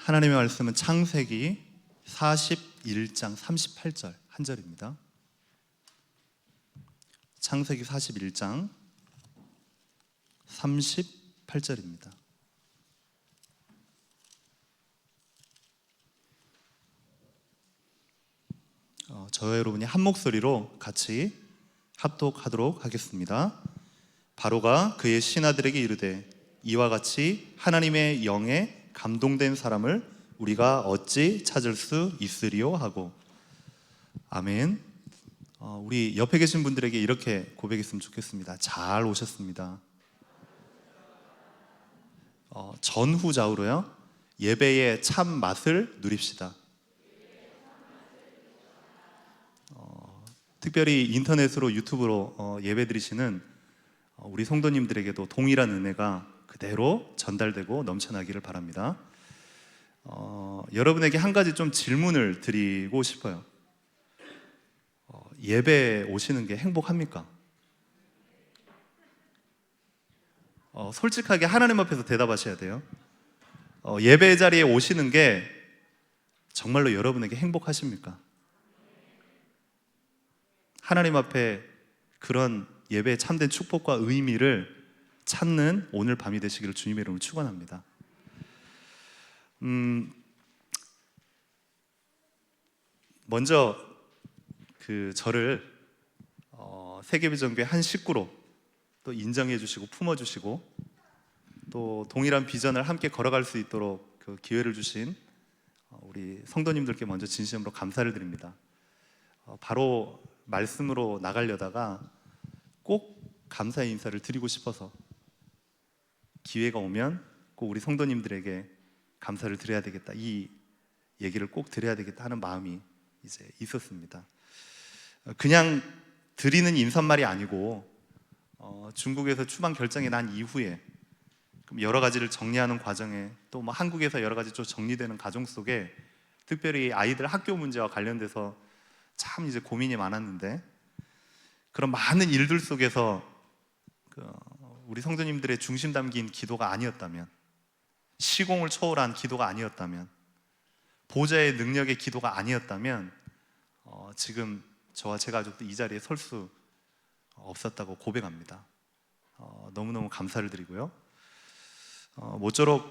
하나님의 말씀은 창세기 41장 38절 한 절입니다. 창세기 41장 38절입니다. 저와 여러분이 한 목소리로 같이 합독하도록 하겠습니다. 바로가 그의 신하들에게 이르되 이와 같이 하나님의 영에 감동된 사람을 우리가 어찌 찾을 수 있으리요 하고. 아멘. 우리 옆에 계신 분들에게 이렇게 고백했으면 좋겠습니다. 잘 오셨습니다. 전후좌우로요, 예배의 참 맛을 누립시다. 특별히 인터넷으로, 유튜브로 예배 드리시는 우리 성도님들에게도 동일한 은혜가 그대로 전달되고 넘쳐나기를 바랍니다. 여러분에게 한 가지 좀 질문을 드리고 싶어요. 예배 오시는 게 행복합니까? 솔직하게 하나님 앞에서 대답하셔야 돼요. 예배 자리에 오시는 게 정말로 여러분에게 행복하십니까? 하나님 앞에 그런 예배의 참된 축복과 의미를 찾는 오늘 밤이 되시기를 주님의 이름으로 축원합니다. 먼저 저를 세계비전교회 한 식구로 또 인정해 주시고 품어 주시고 또 동일한 비전을 함께 걸어갈 수 있도록 그 기회를 주신 우리 성도님들께 먼저 진심으로 감사를 드립니다. 바로 말씀으로 나가려다가 꼭 감사의 인사를 드리고 싶어서 기회가 오면 꼭 우리 성도님들에게 감사를 드려야 되겠다, 이 얘기를 꼭 드려야 되겠다 하는 마음이 이제 있었습니다. 그냥 드리는 인사말이 아니고 중국에서 추방 결정이 난 이후에 여러 가지를 정리하는 과정에 또 뭐 한국에서 여러 가지 좀 정리되는 과정 속에 특별히 아이들 학교 문제와 관련돼서 참 이제 고민이 많았는데, 그런 많은 일들 속에서 우리 성도님들의 중심 담긴 기도가 아니었다면, 시공을 초월한 기도가 아니었다면, 보좌의 능력의 기도가 아니었다면 지금 저와 제 가족도 이 자리에 설 수 없었다고 고백합니다. 너무너무 감사를 드리고요, 모쪼록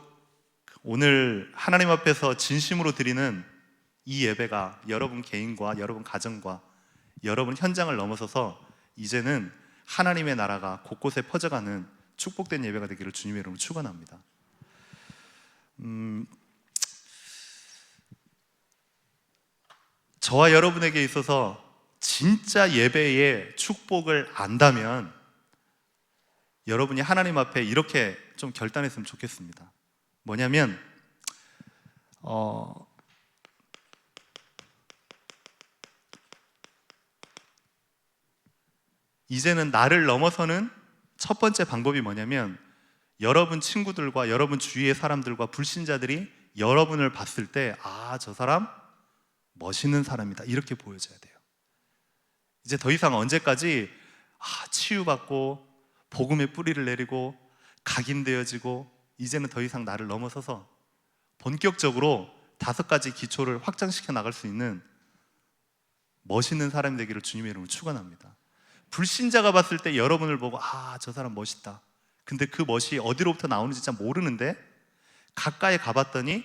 오늘 하나님 앞에서 진심으로 드리는 이 예배가 여러분 개인과 여러분 가정과 여러분 현장을 넘어서서 이제는 하나님의 나라가 곳곳에 퍼져가는 축복된 예배가 되기를 주님의 이름으로 축원합니다. 저와 여러분에게 있어서 진짜 예배의 축복을 안다면 여러분이 하나님 앞에 이렇게 좀 결단했으면 좋겠습니다. 뭐냐면 이제는 나를 넘어서는 첫 번째 방법이 뭐냐면, 여러분 친구들과 여러분 주위의 사람들과 불신자들이 여러분을 봤을 때 저 사람 멋있는 사람이다, 이렇게 보여져야 돼요. 이제 더 이상 언제까지 치유받고 복음의 뿌리를 내리고 각인되어지고, 이제는 더 이상 나를 넘어서서 본격적으로 5가지 기초를 확장시켜 나갈 수 있는 멋있는 사람이 되기를 주님의 이름으로 축원합니다. 불신자가 봤을 때 여러분을 보고 저 사람 멋있다, 근데 그 멋이 어디로부터 나오는지 잘 모르는데 가까이 가봤더니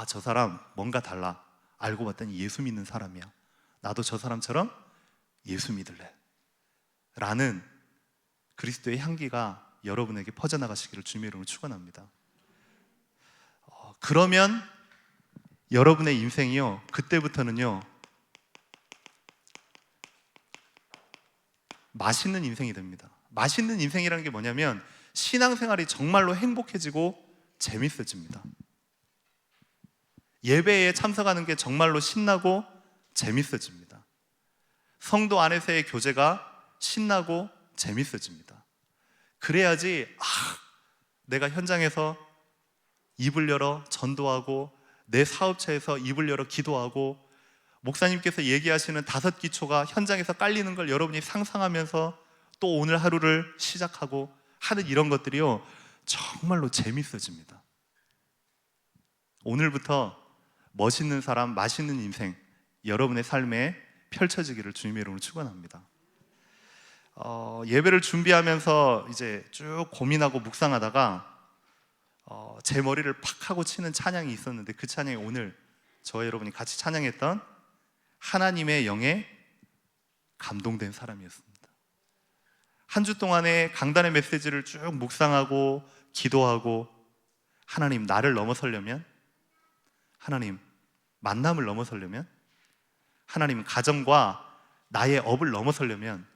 저 사람 뭔가 달라, 알고 봤더니 예수 믿는 사람이야, 나도 저 사람처럼 예수 믿을래 라는 그리스도의 향기가 여러분에게 퍼져나가시기를 주님의 이름으로 축원합니다. 그러면 여러분의 인생이요, 그때부터는요 맛있는 인생이 됩니다. 맛있는 인생이라는 게 뭐냐면 신앙생활이 정말로 행복해지고 재밌어집니다. 예배에 참석하는 게 정말로 신나고 재밌어집니다. 성도 안에서의 교제가 신나고 재밌어집니다. 그래야지 내가 현장에서 입을 열어 전도하고, 내 사업체에서 입을 열어 기도하고, 목사님께서 얘기하시는 5기초가 현장에서 깔리는 걸 여러분이 상상하면서 또 오늘 하루를 시작하고 하는 이런 것들이요 정말로 재밌어집니다. 오늘부터 멋있는 사람, 맛있는 인생 여러분의 삶에 펼쳐지기를 주님의 이름으로 축원합니다. 예배를 준비하면서 이제 쭉 고민하고 묵상하다가 제 머리를 팍 하고 치는 찬양이 있었는데, 그 찬양이 오늘 저와 여러분이 같이 찬양했던 하나님의 영에 감동된 사람이었습니다. 한 주 동안의 강단의 메시지를 쭉 묵상하고 기도하고, 하나님 나를 넘어서려면, 하나님 만남을 넘어서려면, 하나님 가정과 나의 업을 넘어서려면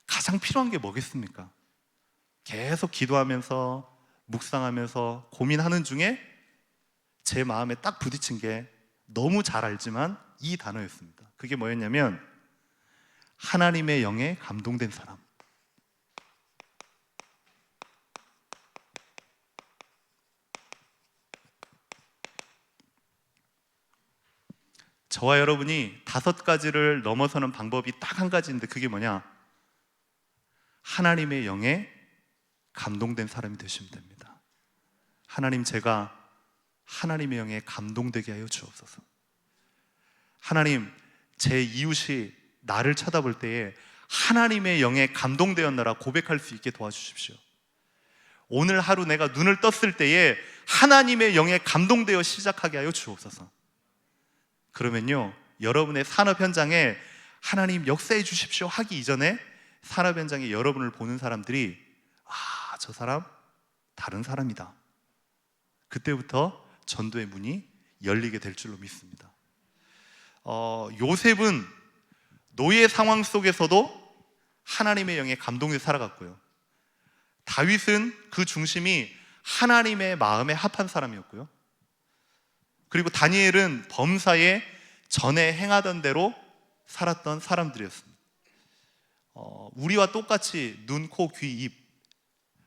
가장 필요한 게 뭐겠습니까? 계속 기도하면서 묵상하면서 고민하는 중에 제 마음에 딱 부딪힌 게 너무 잘 알지만 이 단어였습니다. 그게 뭐였냐면 하나님의 영에 감동된 사람. 저와 여러분이 5가지를 넘어서는 방법이 딱 한 가지인데, 그게 뭐냐? 하나님의 영에 감동된 사람이 되시면 됩니다. 하나님, 제가 하나님의 영에 감동되게 하여 주옵소서. 하나님, 제 이웃이 나를 쳐다볼 때에 하나님의 영에 감동되었노라 고백할 수 있게 도와주십시오. 오늘 하루 내가 눈을 떴을 때에 하나님의 영에 감동되어 시작하게 하여 주옵소서. 그러면요, 여러분의 산업 현장에 하나님 역사해 주십시오 하기 이전에 산업 현장에 여러분을 보는 사람들이 저 사람 다른 사람이다. 그때부터 전도의 문이 열리게 될 줄로 믿습니다. 요셉은 노예 상황 속에서도 하나님의 영에 감동해 살아갔고요. 다윗은 그 중심이 하나님의 마음에 합한 사람이었고요. 그리고 다니엘은 범사에 전에 행하던 대로 살았던 사람들이었습니다. 우리와 똑같이 눈, 코, 귀, 입.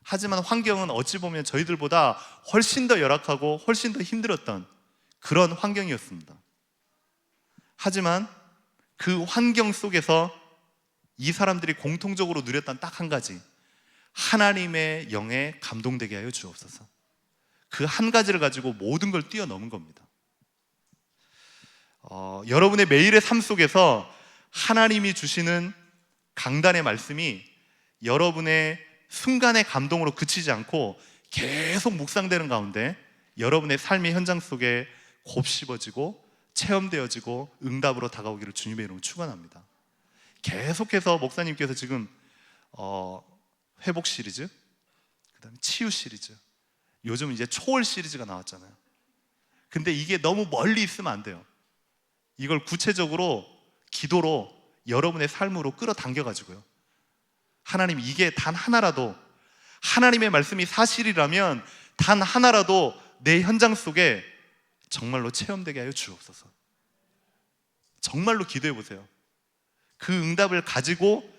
하지만 환경은 어찌 보면 저희들보다 훨씬 더 열악하고 훨씬 더 힘들었던 그런 환경이었습니다. 하지만 그 환경 속에서 이 사람들이 공통적으로 누렸던 딱 한 가지, 하나님의 영에 감동되게 하여 주옵소서. 그 한 가지를 가지고 모든 걸 뛰어넘은 겁니다. 여러분의 매일의 삶 속에서 하나님이 주시는 강단의 말씀이 여러분의 순간의 감동으로 그치지 않고 계속 묵상되는 가운데 여러분의 삶의 현장 속에 곱씹어지고 체험되어지고 응답으로 다가오기를 주님의 이름으로 축원합니다. 계속해서 목사님께서 지금 회복 시리즈, 그 다음에 치유 시리즈, 요즘 이제 초월 시리즈가 나왔잖아요. 근데 이게 너무 멀리 있으면 안 돼요. 이걸 구체적으로 기도로 여러분의 삶으로 끌어당겨가지고요, 하나님, 이게 단 하나라도, 하나님의 말씀이 사실이라면 단 하나라도 내 현장 속에 정말로 체험되게 하여 주옵소서. 정말로 기도해 보세요. 그 응답을 가지고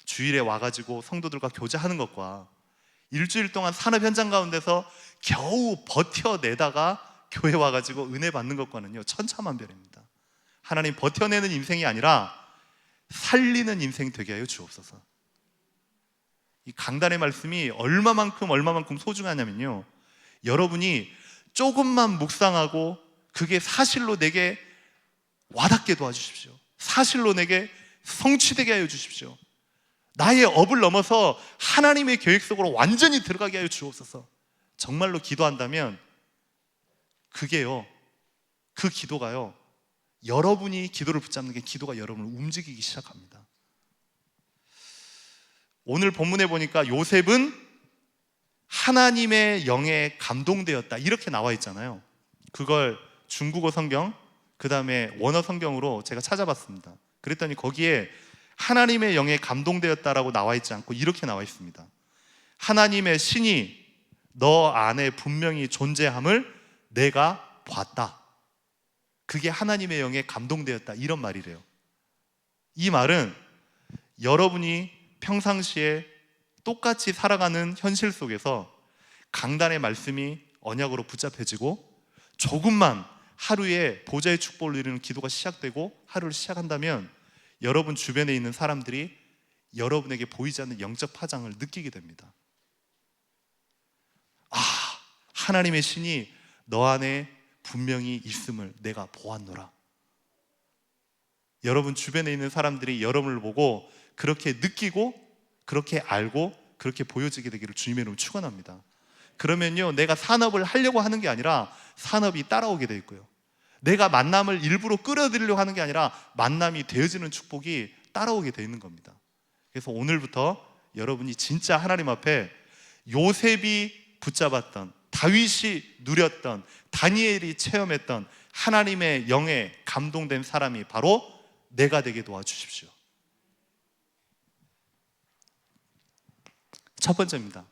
주일에 와가지고 성도들과 교제하는 것과 일주일 동안 산업 현장 가운데서 겨우 버텨내다가 교회 와가지고 은혜 받는 것과는요 천차만별입니다. 하나님, 버텨내는 인생이 아니라 살리는 인생 되게 하여 주옵소서. 이 강단의 말씀이 얼마만큼 소중하냐면요, 여러분이 조금만 묵상하고 그게 사실로 내게 와닿게 도와주십시오. 사실로 내게 성취되게 하여 주십시오. 나의 업을 넘어서 하나님의 계획 속으로 완전히 들어가게 하여 주옵소서. 정말로 기도한다면 그게요, 그 기도가요, 여러분이 기도를 붙잡는 게 기도가 여러분을 움직이기 시작합니다. 오늘 본문에 보니까 요셉은 하나님의 영에 감동되었다 이렇게 나와 있잖아요. 그걸 중국어 성경, 그 다음에 원어 성경으로 제가 찾아봤습니다. 그랬더니 거기에 하나님의 영에 감동되었다라고 나와 있지 않고 이렇게 나와 있습니다. 하나님의 신이 너 안에 분명히 존재함을 내가 봤다. 그게 하나님의 영에 감동되었다, 이런 말이래요. 이 말은 여러분이 평상시에 똑같이 살아가는 현실 속에서 강단의 말씀이 언약으로 붙잡혀지고 조금만 하루에 보좌의 축복을 누리는 기도가 시작되고 하루를 시작한다면 여러분 주변에 있는 사람들이 여러분에게 보이지 않는 영적 파장을 느끼게 됩니다. 하나님의 신이 너 안에 분명히 있음을 내가 보았노라. 여러분 주변에 있는 사람들이 여러분을 보고 그렇게 느끼고 그렇게 알고 그렇게 보여지게 되기를 주님의 이름으로 축원합니다. 그러면요, 내가 산업을 하려고 하는 게 아니라 산업이 따라오게 돼 있고요, 내가 만남을 일부러 끌어들이려고 하는 게 아니라 만남이 되어지는 축복이 따라오게 돼 있는 겁니다. 그래서 오늘부터 여러분이 진짜 하나님 앞에 요셉이 붙잡았던, 다윗이 누렸던, 다니엘이 체험했던 하나님의 영에 감동된 사람이 바로 내가 되게 도와주십시오. 첫 번째입니다.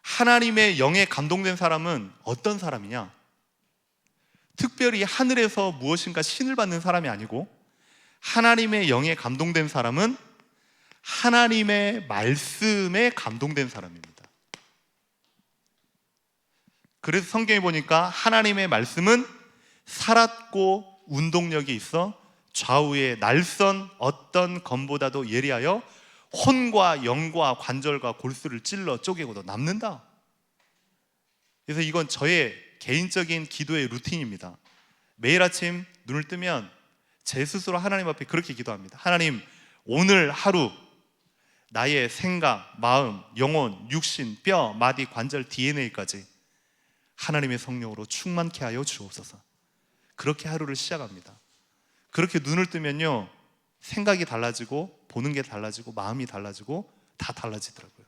하나님의 영에 감동된 사람은 어떤 사람이냐? 특별히 하늘에서 무엇인가 신을 받는 사람이 아니고, 하나님의 영에 감동된 사람은 하나님의 말씀에 감동된 사람입니다. 그래서 성경에 보니까 하나님의 말씀은 살았고 운동력이 있어 좌우의 날선 어떤 검보다도 예리하여 혼과 영과 관절과 골수를 찔러 쪼개고도 남는다. 그래서 이건 저의 개인적인 기도의 루틴입니다. 매일 아침 눈을 뜨면 제 스스로 하나님 앞에 그렇게 기도합니다. 하나님, 오늘 하루 나의 생각, 마음, 영혼, 육신, 뼈, 마디, 관절, DNA까지 하나님의 성령으로 충만케 하여 주옵소서. 그렇게 하루를 시작합니다. 그렇게 눈을 뜨면요, 생각이 달라지고 보는 게 달라지고 마음이 달라지고 다 달라지더라고요.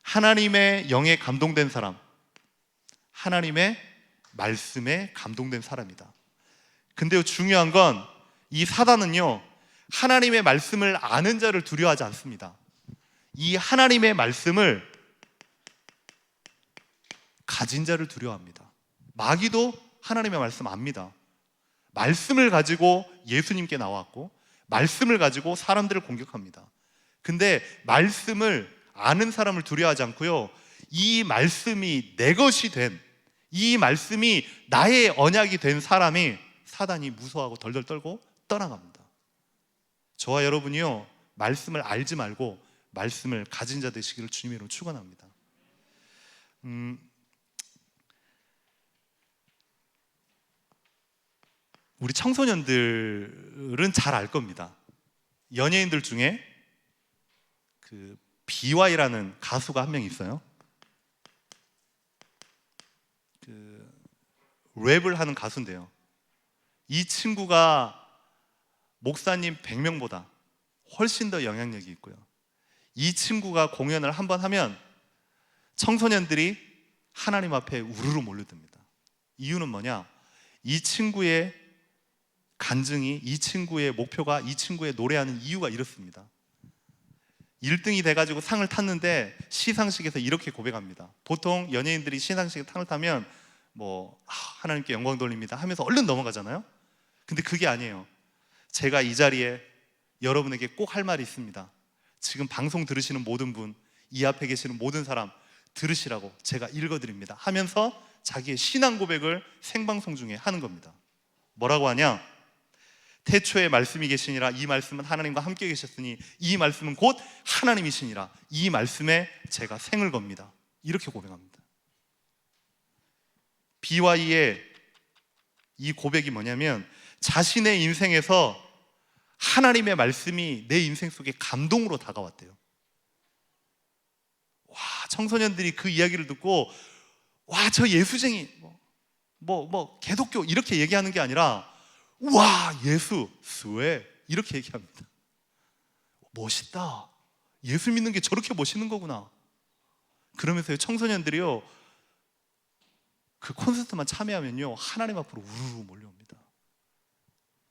하나님의 영에 감동된 사람, 하나님의 말씀에 감동된 사람이다. 근데요, 중요한 건 이 사단은요, 하나님의 말씀을 아는 자를 두려워하지 않습니다. 이 하나님의 말씀을 가진 자를 두려워합니다. 마귀도 하나님의 말씀 압니다. 말씀을 가지고 예수님께 나왔고 말씀을 가지고 사람들을 공격합니다. 근데 말씀을 아는 사람을 두려워하지 않고요, 이 말씀이 내 것이 된, 이 말씀이 나의 언약이 된 사람이 사단이 무서워하고 덜덜 떨고 떠나갑니다. 저와 여러분이요, 말씀을 알지 말고 말씀을 가진 자 되시기를 주님의 이름으로 축원합니다. 우리 청소년들은 잘 알 겁니다. 연예인들 중에 그 BY라는 가수가 한 명 있어요. 그 랩을 하는 가수인데요, 이 친구가 목사님 100명보다 훨씬 더 영향력이 있고요, 이 친구가 공연을 한번 하면 청소년들이 하나님 앞에 우르르 몰려듭니다. 이유는 뭐냐? 이 친구의 간증이, 이 친구의 목표가, 이 친구의 노래하는 이유가 이렇습니다. 1등이 돼가지고 상을 탔는데 시상식에서 이렇게 고백합니다. 보통 연예인들이 시상식에 상을 타면 하나님께 영광 돌립니다 하면서 얼른 넘어가잖아요. 근데 그게 아니에요. 제가 이 자리에 여러분에게 꼭 할 말이 있습니다. 지금 방송 들으시는 모든 분, 이 앞에 계시는 모든 사람 들으시라고 제가 읽어드립니다 하면서 자기의 신앙 고백을 생방송 중에 하는 겁니다. 뭐라고 하냐? 태초에 말씀이 계시니라, 이 말씀은 하나님과 함께 계셨으니 이 말씀은 곧 하나님이시니라, 이 말씀에 제가 생을 겁니다. 이렇게 고백합니다. BY의 이 고백이 뭐냐면, 자신의 인생에서 하나님의 말씀이 내 인생 속에 감동으로 다가왔대요. 와, 청소년들이 그 이야기를 듣고 와, 저 예수쟁이 개독교 이렇게 얘기하는 게 아니라 와, 예수 스웨 이렇게 얘기합니다. 멋있다. 예수 믿는 게 저렇게 멋있는 거구나. 그러면서 청소년들이요, 그 콘서트만 참여하면요, 하나님 앞으로 우르르 몰려옵니다.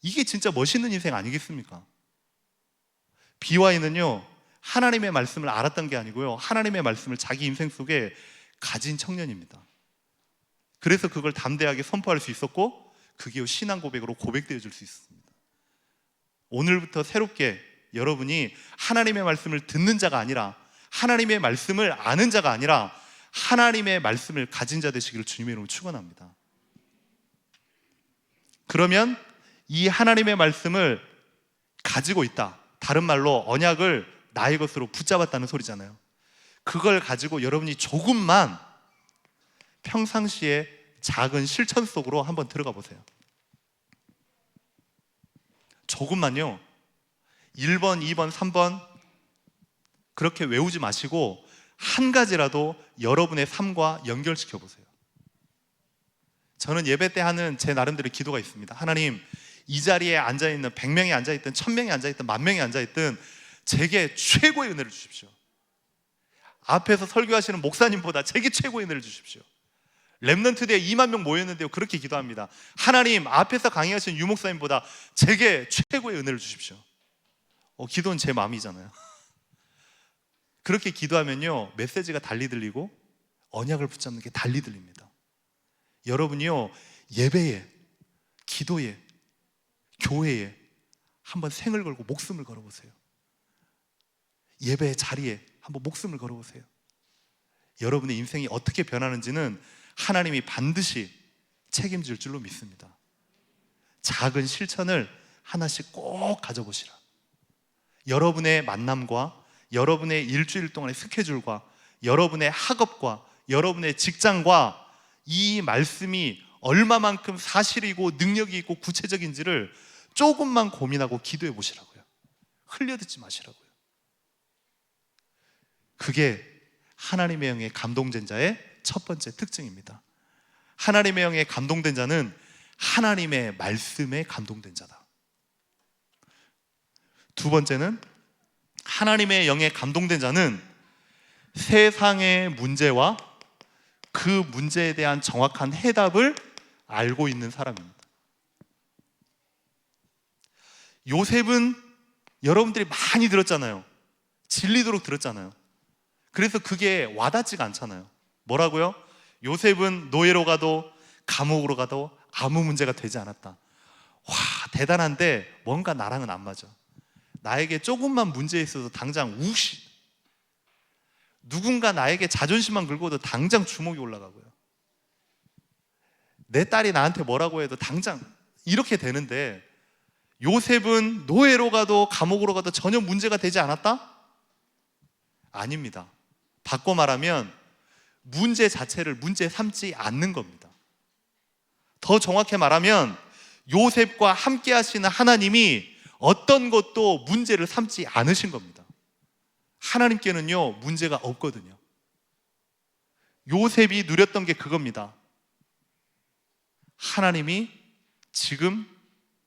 이게 진짜 멋있는 인생 아니겠습니까? BY는요, 하나님의 말씀을 알았던 게 아니고요, 하나님의 말씀을 자기 인생 속에 가진 청년입니다. 그래서 그걸 담대하게 선포할 수 있었고, 그게 신앙 고백으로 고백되어 줄 수 있습니다. 오늘부터 새롭게 여러분이 하나님의 말씀을 듣는 자가 아니라, 하나님의 말씀을 아는 자가 아니라 하나님의 말씀을 가진 자 되시기를 주님의 이름으로 축원합니다. 그러면 이 하나님의 말씀을 가지고 있다, 다른 말로 언약을 나의 것으로 붙잡았다는 소리잖아요. 그걸 가지고 여러분이 조금만 평상시에 작은 실천 속으로 한번 들어가 보세요. 조금만요. 1번, 2번, 3번 그렇게 외우지 마시고 한 가지라도 여러분의 삶과 연결시켜 보세요. 저는 예배 때 하는 제 나름대로 기도가 있습니다. 하나님, 이 자리에 앉아있는 100명이 앉아있든 1000명이 앉아있든 10,000명이 앉아있든 제게 최고의 은혜를 주십시오. 앞에서 설교하시는 목사님보다 제게 최고의 은혜를 주십시오. 렘넌트대에 2만 명 모였는데요, 그렇게 기도합니다. 하나님, 앞에서 강의하시는 유목사님보다 제게 최고의 은혜를 주십시오. 기도는 제 마음이잖아요. 그렇게 기도하면요, 메시지가 달리 들리고 언약을 붙잡는 게 달리 들립니다. 여러분이요, 예배에, 기도에, 교회에 한번 생을 걸고 목숨을 걸어보세요. 예배의 자리에 한번 목숨을 걸어보세요. 여러분의 인생이 어떻게 변하는지는 하나님이 반드시 책임질 줄로 믿습니다. 작은 실천을 하나씩 꼭 가져보시라. 여러분의 만남과 여러분의 일주일 동안의 스케줄과 여러분의 학업과 여러분의 직장과 이 말씀이 얼마만큼 사실이고 능력이 있고 구체적인지를 조금만 고민하고 기도해 보시라고요. 흘려듣지 마시라고요. 그게 하나님의 영에 감동된 자의 첫 번째 특징입니다. 하나님의 영에 감동된 자는 하나님의 말씀에 감동된 자다. 두 번째는 하나님의 영에 감동된 자는 세상의 문제와 그 문제에 대한 정확한 해답을 알고 있는 사람입니다. 요셉은 여러분들이 많이 들었잖아요. 질리도록 들었잖아요. 그래서 그게 와닿지가 않잖아요. 뭐라고요? 요셉은 노예로 가도 감옥으로 가도 아무 문제가 되지 않았다. 와, 대단한데 뭔가 나랑은 안 맞아. 나에게 조금만 문제 있어도 당장 우시, 누군가 나에게 자존심만 긁어도 당장 주목이 올라가고요. 내 딸이 나한테 뭐라고 해도 당장 이렇게 되는데, 요셉은 노예로 가도 감옥으로 가도 전혀 문제가 되지 않았다? 아닙니다. 바꿔 말하면 문제 자체를 문제 삼지 않는 겁니다. 더 정확히 말하면 요셉과 함께 하시는 하나님이 어떤 것도 문제를 삼지 않으신 겁니다. 하나님께는요, 문제가 없거든요. 요셉이 누렸던 게 그겁니다. 하나님이 지금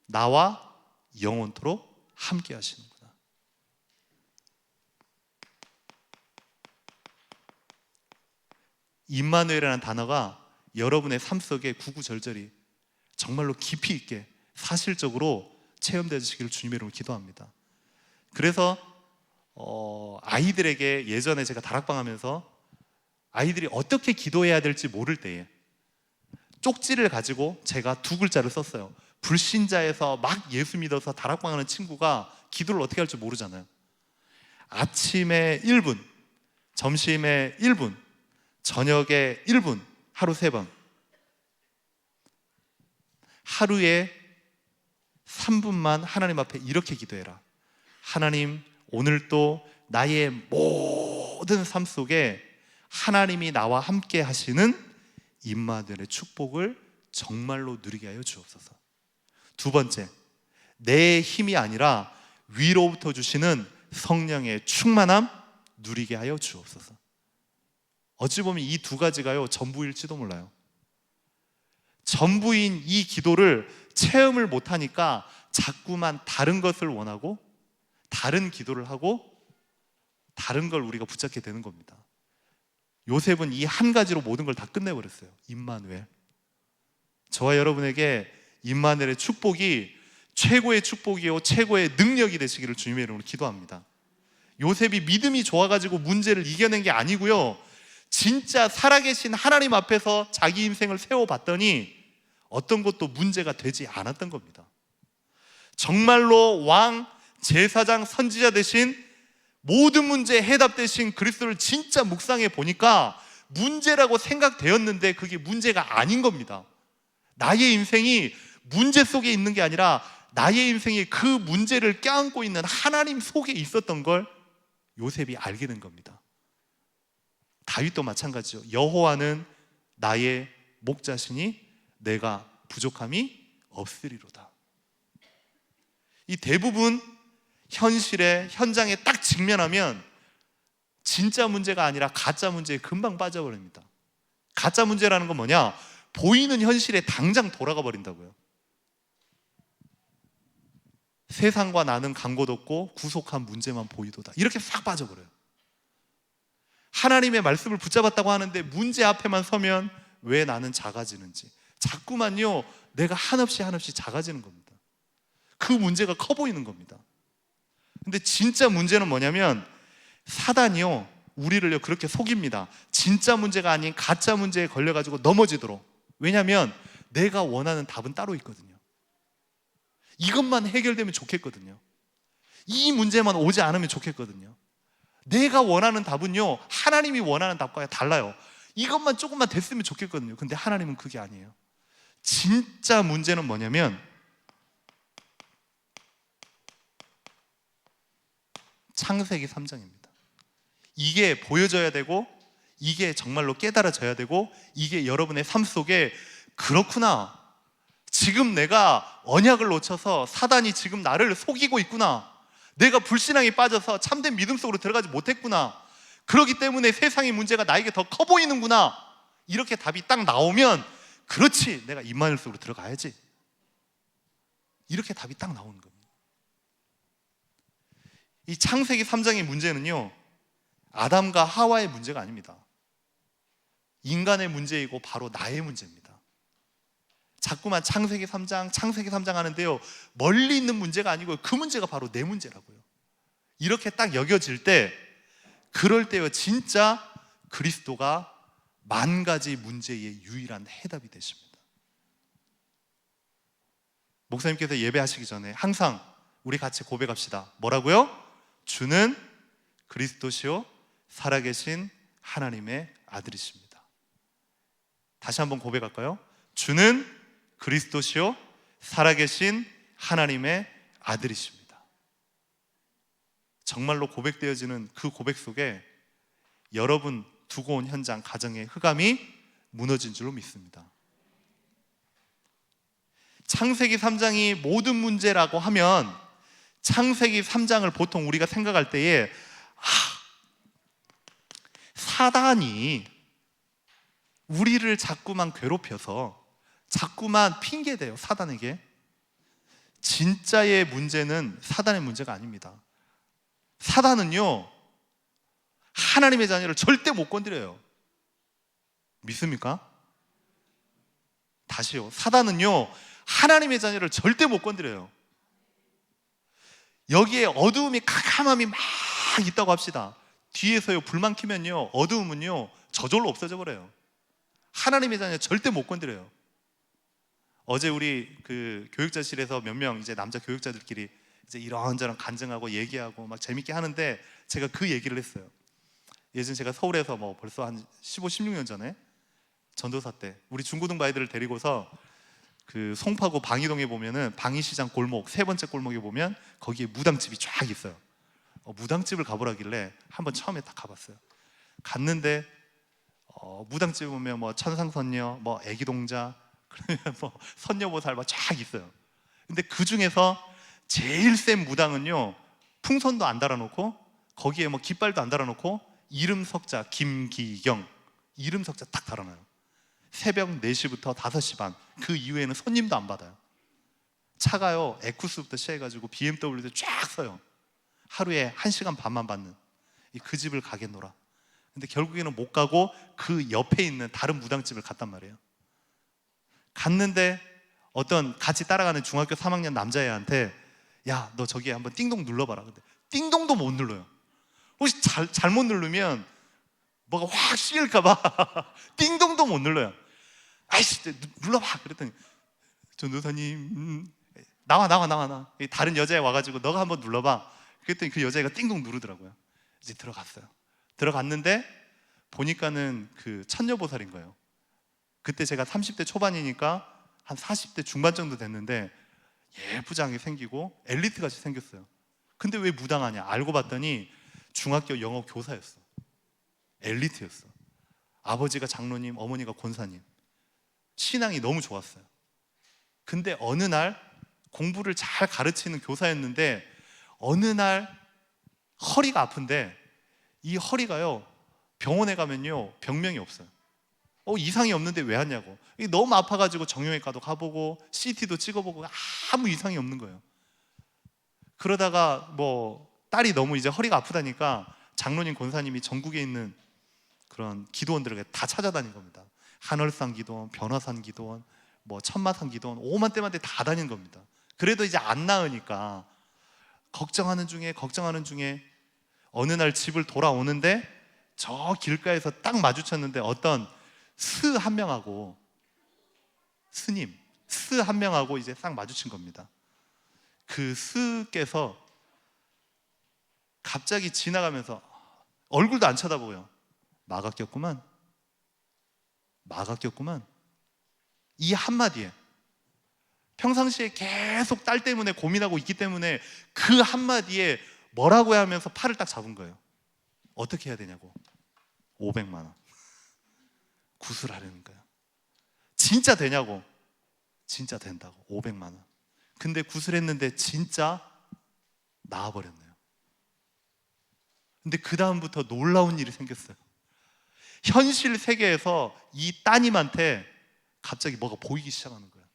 나와 영원토록 함께 하시는구나. 임마누엘이라는 단어가 여러분의 삶 속에 구구절절히 정말로 깊이 있게 사실적으로 체험되시기를 주님의 이름으로 기도합니다. 그래서 아이들에게 예전에 제가 다락방 하면서 아이들이 어떻게 기도해야 될지 모를 때에 쪽지를 가지고 제가 두 글자를 썼어요. 불신자에서 막 예수 믿어서 다락방 하는 친구가 기도를 어떻게 할지 모르잖아요. 아침에 1분, 점심에 1분, 저녁에 1분, 하루 3번. 하루에 3분만 하나님 앞에 이렇게 기도해라. 하나님, 오늘도 나의 모든 삶 속에 하나님이 나와 함께 하시는 임마누엘의 축복을 정말로 누리게 하여 주옵소서. 두 번째, 내 힘이 아니라 위로부터 주시는 성령의 충만함 누리게 하여 주옵소서. 어찌 보면 이 두 가지가요, 전부일지도 몰라요. 전부인 이 기도를 체험을 못하니까 자꾸만 다른 것을 원하고 다른 기도를 하고 다른 걸 우리가 붙잡게 되는 겁니다. 요셉은 이 한 가지로 모든 걸 다 끝내버렸어요. 임마누엘. 저와 여러분에게 임마누엘의 축복이 최고의 축복이요 최고의 능력이 되시기를 주님의 이름으로 기도합니다. 요셉이 믿음이 좋아가지고 문제를 이겨낸 게 아니고요, 진짜 살아계신 하나님 앞에서 자기 인생을 세워봤더니 어떤 것도 문제가 되지 않았던 겁니다. 정말로 왕, 제사장, 선지자 대신 모든 문제에 해답 대신 그리스도를 진짜 묵상해 보니까 문제라고 생각되었는데 그게 문제가 아닌 겁니다. 나의 인생이 문제 속에 있는 게 아니라 나의 인생이 그 문제를 껴안고 있는 하나님 속에 있었던 걸 요셉이 알게 된 겁니다. 다윗도 마찬가지죠. 여호와는 나의 목자시니 내가 부족함이 없으리로다. 이 대부분 현실에, 현장에 딱 직면하면 진짜 문제가 아니라 가짜 문제에 금방 빠져버립니다. 가짜 문제라는 건 뭐냐? 보이는 현실에 당장 돌아가 버린다고요. 세상과 나는 간 곳 없고 구속한 문제만 보이도다. 이렇게 싹 빠져버려요. 하나님의 말씀을 붙잡았다고 하는데 문제 앞에만 서면 왜 나는 작아지는지, 자꾸만요 내가 한없이 작아지는 겁니다. 그 문제가 커 보이는 겁니다. 근데 진짜 문제는 뭐냐면 사단이요 우리를요 그렇게 속입니다. 진짜 문제가 아닌 가짜 문제에 걸려가지고 넘어지도록. 왜냐하면 내가 원하는 답은 따로 있거든요. 이것만 해결되면 좋겠거든요. 이 문제만 오지 않으면 좋겠거든요. 내가 원하는 답은요 하나님이 원하는 답과 달라요. 이것만 조금만 됐으면 좋겠거든요. 근데 하나님은 그게 아니에요. 진짜 문제는 뭐냐면 창세기 3장입니다. 이게 보여져야 되고, 이게 정말로 깨달아져야 되고, 이게 여러분의 삶 속에 그렇구나, 지금 내가 언약을 놓쳐서 사단이 지금 나를 속이고 있구나, 내가 불신앙에 빠져서 참된 믿음 속으로 들어가지 못했구나, 그렇기 때문에 세상의 문제가 나에게 더 커 보이는구나, 이렇게 답이 딱 나오면 그렇지, 내가 임마누엘 속으로 들어가야지, 이렇게 답이 딱 나오는 겁니다. 이 창세기 3장의 문제는요 아담과 하와의 문제가 아닙니다. 인간의 문제이고 바로 나의 문제입니다. 자꾸만 창세기 3장 하는데요 멀리 있는 문제가 아니고 그 문제가 바로 내 문제라고요. 이렇게 딱 여겨질 때, 그럴 때요 진짜 그리스도가 만 가지 문제의 유일한 해답이 되십니다. 목사님께서 예배하시기 전에 항상 우리 같이 고백합시다. 뭐라고요? 주는 그리스도시요 살아계신 하나님의 아들이십니다. 다시 한번 고백할까요? 주는 그리스도시요 살아계신 하나님의 아들이십니다. 정말로 고백되어지는 그 고백 속에 여러분 두고 온 현장, 가정의 흑암이 무너진 줄로 믿습니다. 창세기 3장이 모든 문제라고 하면 창세기 3장을 보통 우리가 생각할 때에 사단이 우리를 자꾸만 괴롭혀서 자꾸만 핑계대요. 사단에게. 진짜의 문제는 사단의 문제가 아닙니다. 사단은요 하나님의 자녀를 절대 못 건드려요. 믿습니까? 다시요. 사단은요 하나님의 자녀를 절대 못 건드려요. 여기에 어두움이, 캄캄함이 막 있다고 합시다. 뒤에서요 불만 켜면요 어두움은요 저절로 없어져 버려요. 하나님의 자녀 절대 못 건드려요. 어제 우리 그 교육자실에서 몇 명 이제 남자 교육자들끼리 이제 이런저런 간증하고 얘기하고 막 재밌게 하는데, 제가 그 얘기를 했어요. 예전 제가 서울에서 뭐 벌써 한 15, 16년 전에 전도사 때 우리 중고등부 아이들을 데리고서 그 송파구 방이동에 보면은 방이시장 골목 세 번째 골목에 보면 거기에 무당집이 쫙 있어요. 무당집을 가보라길래 한번 처음에 딱 가봤어요. 갔는데 무당집에 보면 뭐 천상선녀, 뭐 애기동자, 그러면 뭐 선녀보살 막 쫙 있어요. 근데 그 중에서 제일 센 무당은요 풍선도 안 달아놓고 거기에 뭐 깃발도 안 달아놓고 이름 석자 김기경 이름 석자 딱 달아놔요. 새벽 4시부터 5시 반, 그 이후에는 손님도 안 받아요. 차가요 에쿠스부터 시작해가지고 BMW도 쫙 서요. 하루에 1시간 반만 받는 그 집을 가겠노라. 근데 결국에는 못 가고 그 옆에 있는 다른 무당집을 갔단 말이에요. 갔는데 어떤 같이 따라가는 중학교 3학년 남자애한테 야, 너 저기 한번 띵동 눌러봐라. 근데 띵동도 못 눌러요. 혹시 잘못 누르면 뭐가 확 씌일까봐 띵동도 못 눌러요. 아이씨 눌러봐. 그랬더니 전도사님 나와. 다른 여자애 와가지고 너가 한번 눌러봐. 그랬더니 그 여자애가 띵동 누르더라고요. 이제 들어갔어요. 들어갔는데 보니까는 그 천녀보살인 거예요. 그때 제가 30대 초반이니까 한 40대 중반 정도 됐는데 예쁘장하게 생기고 엘리트같이 생겼어요. 근데 왜 무당하냐 알고 봤더니 중학교 영어 교사였어. 엘리트였어. 아버지가 장로님, 어머니가 권사님. 신앙이 너무 좋았어요. 근데 어느 날 공부를 잘 가르치는 교사였는데 어느 날 허리가 아픈데 이 허리가요, 병원에 가면요 병명이 없어요. 이상이 없는데 왜 왔냐고. 너무 아파가지고 정형외과도 가보고 CT도 찍어보고 아무 이상이 없는 거예요. 그러다가 딸이 너무 이제 허리가 아프다니까 장로님, 권사님이 전국에 있는 그런 기도원들에게 다 찾아다닌 겁니다. 한월산 기도원, 변화산 기도원, 천마산 기도원, 오만 때마다 다 다닌 겁니다. 그래도 이제 안 나으니까 걱정하는 중에 어느 날 집을 돌아오는데 저 길가에서 딱 마주쳤는데 어떤 스 한 명하고 이제 딱 마주친 겁니다. 그 스께서 갑자기 지나가면서 얼굴도 안 쳐다보고요, 마가 꼈구만. 이 한마디에 평상시에 계속 딸 때문에 고민하고 있기 때문에 그 한마디에 뭐라고 해야 하면서 팔을 딱 잡은 거예요. 어떻게 해야 되냐고. 500만 원 구술하려는 거예요. 진짜 되냐고. 진짜 된다고. 500만 원. 근데 구술했는데 진짜 나아버렸네요. 근데 그 다음부터 놀라운 일이 생겼어요. 현실 세계에서 이 따님한테 갑자기 뭐가 보이기 시작하는 거예요.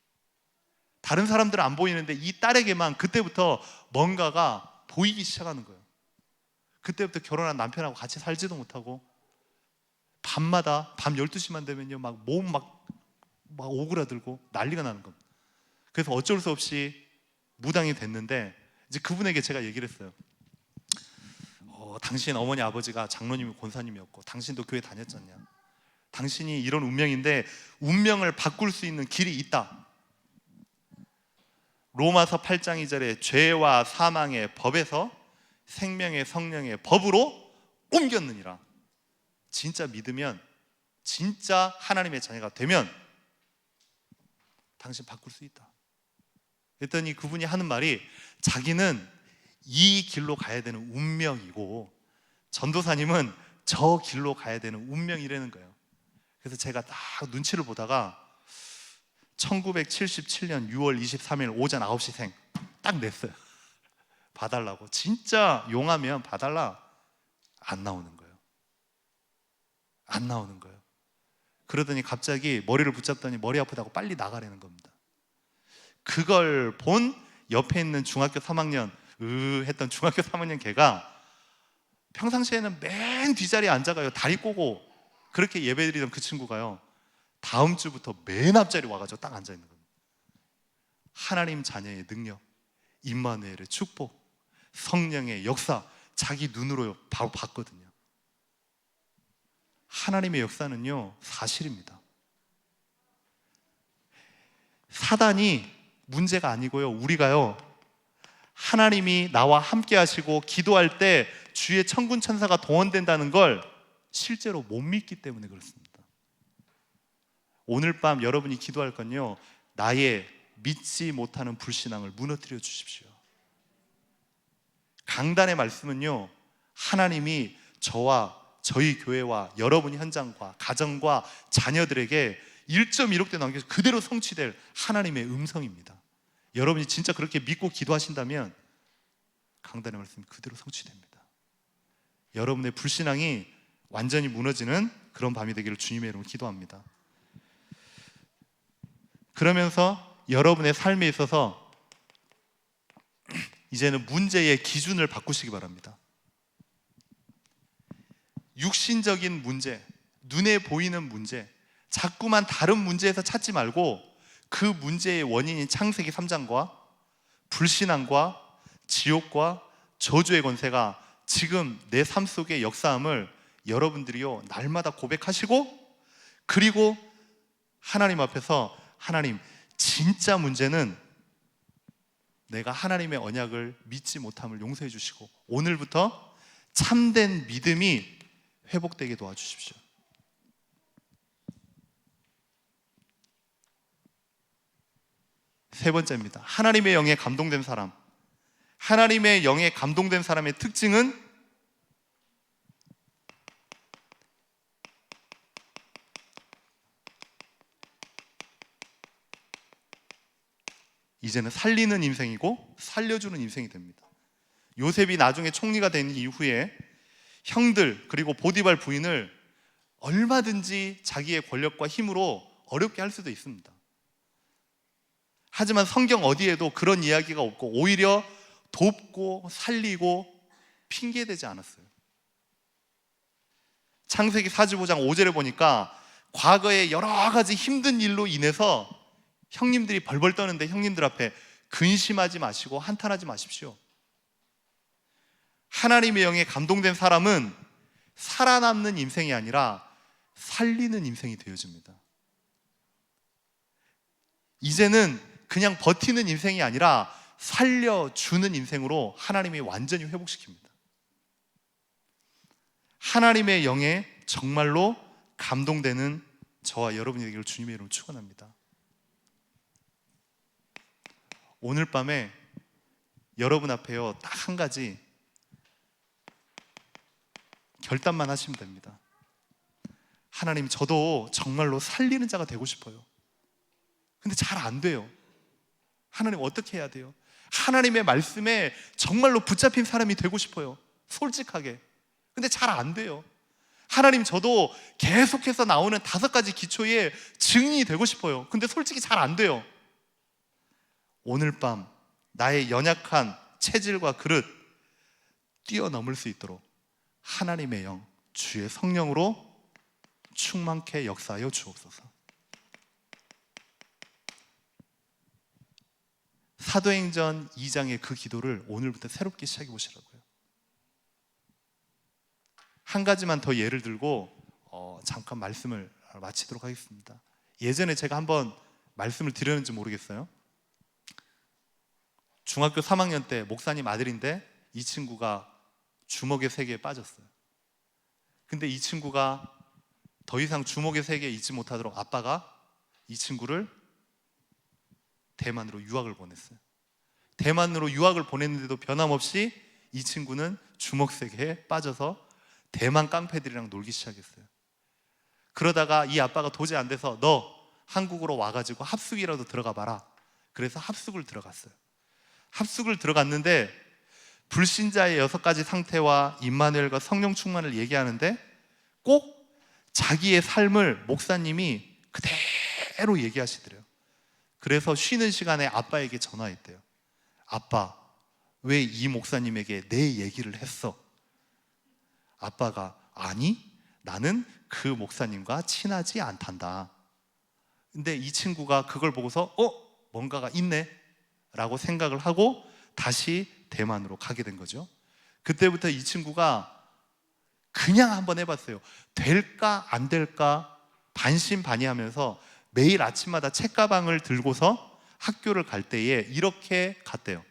다른 사람들은 안 보이는데 이 딸에게만 그때부터 뭔가가 보이기 시작하는 거예요. 그때부터 결혼한 남편하고 같이 살지도 못하고 밤마다 밤 12시만 되면요 몸 오그라들고 난리가 나는 겁니다. 그래서 어쩔 수 없이 무당이 됐는데 이제 그분에게 제가 얘기를 했어요. 당신 어머니 아버지가 장로님이 권사님이었고 당신도 교회 다녔잖냐. 당신이 이런 운명인데 운명을 바꿀 수 있는 길이 있다. 로마서 8장 2절에 죄와 사망의 법에서 생명의 성령의 법으로 옮겼느니라. 진짜 믿으면, 진짜 하나님의 자녀가 되면 당신 바꿀 수 있다. 그랬더니 그분이 하는 말이 자기는 이 길로 가야 되는 운명이고 전도사님은 저 길로 가야 되는 운명이라는 거예요. 그래서 제가 딱 눈치를 보다가 1977년 6월 23일 오전 9시 생 딱 냈어요. 봐달라고. 진짜 용하면 봐달라. 안 나오는 거예요. 그러더니 갑자기 머리를 붙잡더니 머리 아프다고 빨리 나가라는 겁니다. 그걸 본 옆에 있는 중학교 3학년 했던 중학교 3학년 걔가 평상시에는 맨 뒷자리에 앉아가요. 다리 꼬고 그렇게 예배드리던 그 친구가요, 다음 주부터 맨 앞자리에 와가지고 딱 앉아있는 겁니다. 하나님 자녀의 능력, 임마누엘의 축복, 성령의 역사 자기 눈으로 바로 봤거든요. 하나님의 역사는요 사실입니다. 사단이 문제가 아니고요, 우리가요 하나님이 나와 함께 하시고 기도할 때 주의 천군 천사가 동원된다는 걸 실제로 못 믿기 때문에 그렇습니다. 오늘 밤 여러분이 기도할 건요, 나의 믿지 못하는 불신앙을 무너뜨려 주십시오. 강단의 말씀은요, 하나님이 저희 교회와 여러분 현장과 가정과 자녀들에게 1.16대 남겨서 그대로 성취될 하나님의 음성입니다. 여러분이 진짜 그렇게 믿고 기도하신다면 강단의 말씀이 그대로 성취됩니다. 여러분의 불신앙이 완전히 무너지는 그런 밤이 되기를 주님의 이름으로 기도합니다. 그러면서 여러분의 삶에 있어서 이제는 문제의 기준을 바꾸시기 바랍니다. 육신적인 문제, 눈에 보이는 문제, 자꾸만 다른 문제에서 찾지 말고 그 문제의 원인인 창세기 3장과 불신앙과 지옥과 저주의 권세가 지금 내 삶 속의 역사함을 여러분들이요 날마다 고백하시고, 그리고 하나님 앞에서 하나님, 진짜 문제는 내가 하나님의 언약을 믿지 못함을 용서해 주시고 오늘부터 참된 믿음이 회복되게 도와주십시오. 세 번째입니다. 하나님의 영에 감동된 사람. 하나님의 영에 감동된 사람의 특징은 이제는 살리는 인생이고 살려주는 인생이 됩니다. 요셉이 나중에 총리가 된 이후에 형들 그리고 보디발 부인을 얼마든지 자기의 권력과 힘으로 어렵게 할 수도 있습니다. 하지만 성경 어디에도 그런 이야기가 없고 오히려 돕고 살리고 핑계대지 않았어요. 창세기 45장 5절에 보니까 과거에 여러 가지 힘든 일로 인해서 형님들이 벌벌 떠는데 형님들 앞에 근심하지 마시고 한탄하지 마십시오. 하나님의 영에 감동된 사람은 살아남는 인생이 아니라 살리는 인생이 되어집니다. 이제는 그냥 버티는 인생이 아니라 살려주는 인생으로 하나님이 완전히 회복시킵니다. 하나님의 영에 정말로 감동되는 저와 여러분이 되기를 주님의 이름으로 축원합니다. 오늘 밤에 여러분 앞에요 딱 한 가지 결단만 하시면 됩니다. 하나님, 저도 정말로 살리는 자가 되고 싶어요. 근데 잘 안 돼요. 하나님, 어떻게 해야 돼요? 하나님의 말씀에 정말로 붙잡힌 사람이 되고 싶어요. 솔직하게. 근데 잘 안 돼요. 하나님, 저도 계속해서 나오는 5가지 기초의 증인이 되고 싶어요. 근데 솔직히 잘 안 돼요. 오늘 밤 나의 연약한 체질과 그릇 뛰어넘을 수 있도록 하나님의 영, 주의 성령으로 충만케 역사하여 주옵소서. 사도행전 2장의 그 기도를 오늘부터 새롭게 시작해 보시라고요. 한 가지만 더 예를 들고 잠깐 말씀을 마치도록 하겠습니다. 예전에 제가 한번 말씀을 드렸는지 모르겠어요. 중학교 3학년 때 목사님 아들인데 이 친구가 주먹의 세계에 빠졌어요. 근데 이 친구가 더 이상 주먹의 세계에 있지 못하도록 아빠가 이 친구를 대만으로 유학을 보냈어요. 대만으로 유학을 보냈는데도 변함없이 이 친구는 주먹 세계에 빠져서 대만 깡패들이랑 놀기 시작했어요. 그러다가 이 아빠가 도저히 안 돼서 너 한국으로 와가지고 합숙이라도 들어가 봐라. 그래서 합숙을 들어갔어요. 합숙을 들어갔는데 불신자의 6가지 상태와 임마누엘과 성령 충만을 얘기하는데 꼭 자기의 삶을 목사님이 그대로 얘기하시더래요. 그래서 쉬는 시간에 아빠에게 전화했대요. 아빠, 왜 이 목사님에게 내 얘기를 했어? 아빠가 아니, 나는 그 목사님과 친하지 않단다. 근데 이 친구가 그걸 보고서 뭔가가 있네 라고 생각을 하고 다시 대만으로 가게 된 거죠. 그때부터 이 친구가 그냥 한번 해봤어요. 될까 안 될까 반신반의하면서 매일 아침마다 책가방을 들고서 학교를 갈 때에 이렇게 갔대요.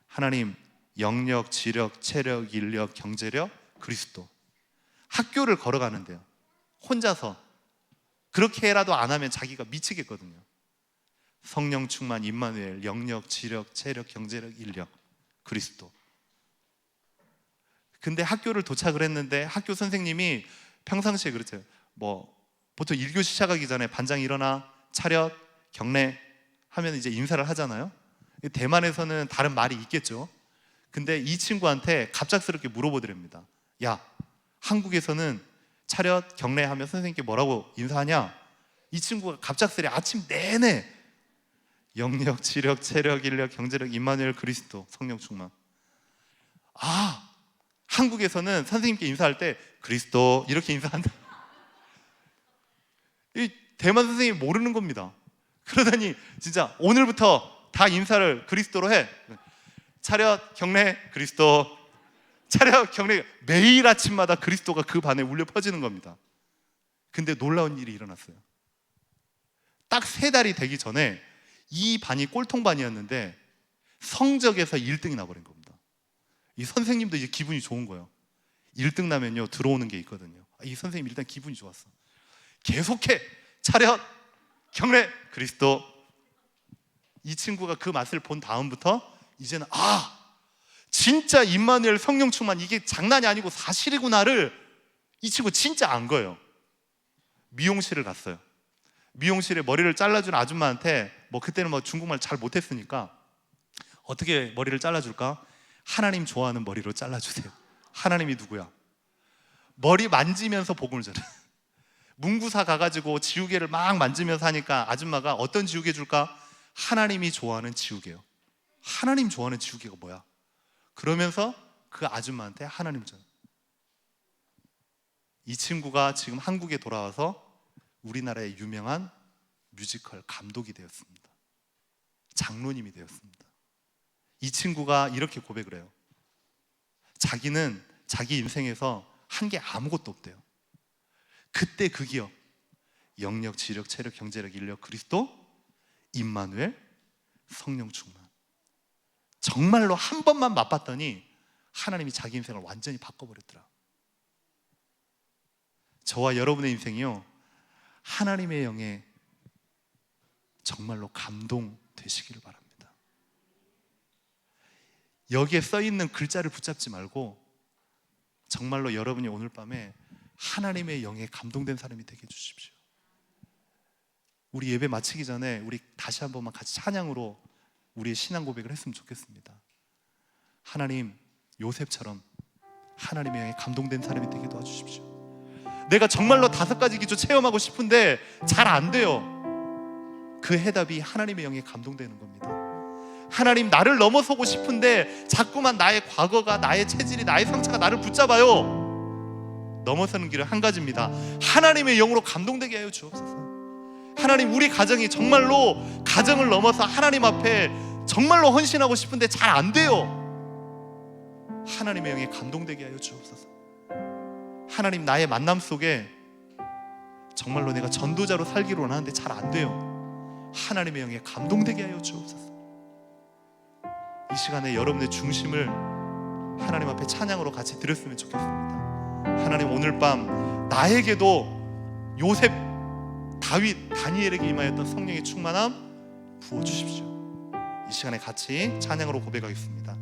하나님, 영력, 지력, 체력, 인력, 경제력, 그리스도. 학교를 걸어가는데요. 혼자서. 그렇게라도 안 하면 자기가 미치겠거든요. 성령 충만, 임마누엘, 영력, 지력, 체력, 경제력, 인력, 그리스도. 근데 학교를 도착을 했는데 학교 선생님이 평상시에 그렇죠. 보통 1교시 시작하기 전에 반장 일어나, 차렷, 경례 하면 이제 인사를 하잖아요. 대만에서는 다른 말이 있겠죠. 근데 이 친구한테 갑작스럽게 물어보더랍니다. 야, 한국에서는 차렷, 경례 하면 선생님께 뭐라고 인사하냐? 이 친구가 갑작스레 아침 내내 영력, 지력, 체력, 인력, 경제력, 임마누엘, 그리스도, 성령 충만. 한국에서는 선생님께 인사할 때 그리스도 이렇게 인사한다. 이 대만 선생님이 모르는 겁니다. 그러더니 진짜 오늘부터 다 인사를 그리스도로 해. 차렷, 경례, 그리스도. 차렷, 경례. 매일 아침마다 그리스도가 그 반에 울려 퍼지는 겁니다. 근데 놀라운 일이 일어났어요. 딱 3달이 되기 전에 이 반이 꼴통반이었는데 성적에서 1등이 나버린 겁니다. 이 선생님도 이제 기분이 좋은 거예요. 1등 나면요 들어오는 게 있거든요. 이 선생님 일단 기분이 좋았어. 계속해. 차렷, 경례, 그리스도. 이 친구가 그 맛을 본 다음부터 이제는 진짜 임마누엘 성령 충만 이게 장난이 아니고 사실이구나를 이 친구 진짜 안 거예요. 미용실을 갔어요. 미용실에 머리를 잘라준 아줌마한테 그때는 중국말 잘 못했으니까 어떻게 머리를 잘라줄까? 하나님 좋아하는 머리로 잘라주세요. 하나님이 누구야? 머리 만지면서 복음을 전해. 문구사 가가지고 지우개를 막 만지면서 하니까 아줌마가 어떤 지우개 줄까? 하나님이 좋아하는 지우개요. 하나님 좋아하는 지우개가 뭐야? 그러면서 그 아줌마한테 하나님을 전해. 이 친구가 지금 한국에 돌아와서 우리나라의 유명한 뮤지컬 감독이 되었습니다. 장로님이 되었습니다. 이 친구가 이렇게 고백을 해요. 자기는 자기 인생에서 한 게 아무것도 없대요. 그때 그 기억, 영력, 지력, 체력, 경제력, 인력, 그리스도, 임마누엘, 성령 충만. 정말로 한 번만 맛봤더니 하나님이 자기 인생을 완전히 바꿔버렸더라. 저와 여러분의 인생이요, 하나님의 영에 정말로 감동되시기를 바랍니다. 여기에 써있는 글자를 붙잡지 말고 정말로 여러분이 오늘 밤에 하나님의 영에 감동된 사람이 되게 해주십시오. 우리 예배 마치기 전에 우리 다시 한 번만 같이 찬양으로 우리의 신앙 고백을 했으면 좋겠습니다. 하나님, 요셉처럼 하나님의 영에 감동된 사람이 되게 도와주십시오. 내가 정말로 5가지 기초 체험하고 싶은데 잘 안 돼요. 그 해답이 하나님의 영에 감동되는 겁니다. 하나님, 나를 넘어서고 싶은데 자꾸만 나의 과거가, 나의 체질이, 나의 상처가 나를 붙잡아요. 넘어서는 길은 한 가지입니다. 하나님의 영으로 감동되게 하여 주옵소서. 하나님, 우리 가정이 정말로 가정을 넘어서 하나님 앞에 정말로 헌신하고 싶은데 잘 안 돼요. 하나님의 영에 감동되게 하여 주옵소서. 하나님, 나의 만남 속에 정말로 내가 전도자로 살기로 원하는데 잘 안 돼요. 하나님의 영에 감동되게 하여 주옵소서. 이 시간에 여러분의 중심을 하나님 앞에 찬양으로 같이 드렸으면 좋겠습니다. 하나님, 오늘 밤 나에게도 요셉, 다윗, 다니엘에게 임하였던 성령의 충만함 부어주십시오. 이 시간에 같이 찬양으로 고백하겠습니다.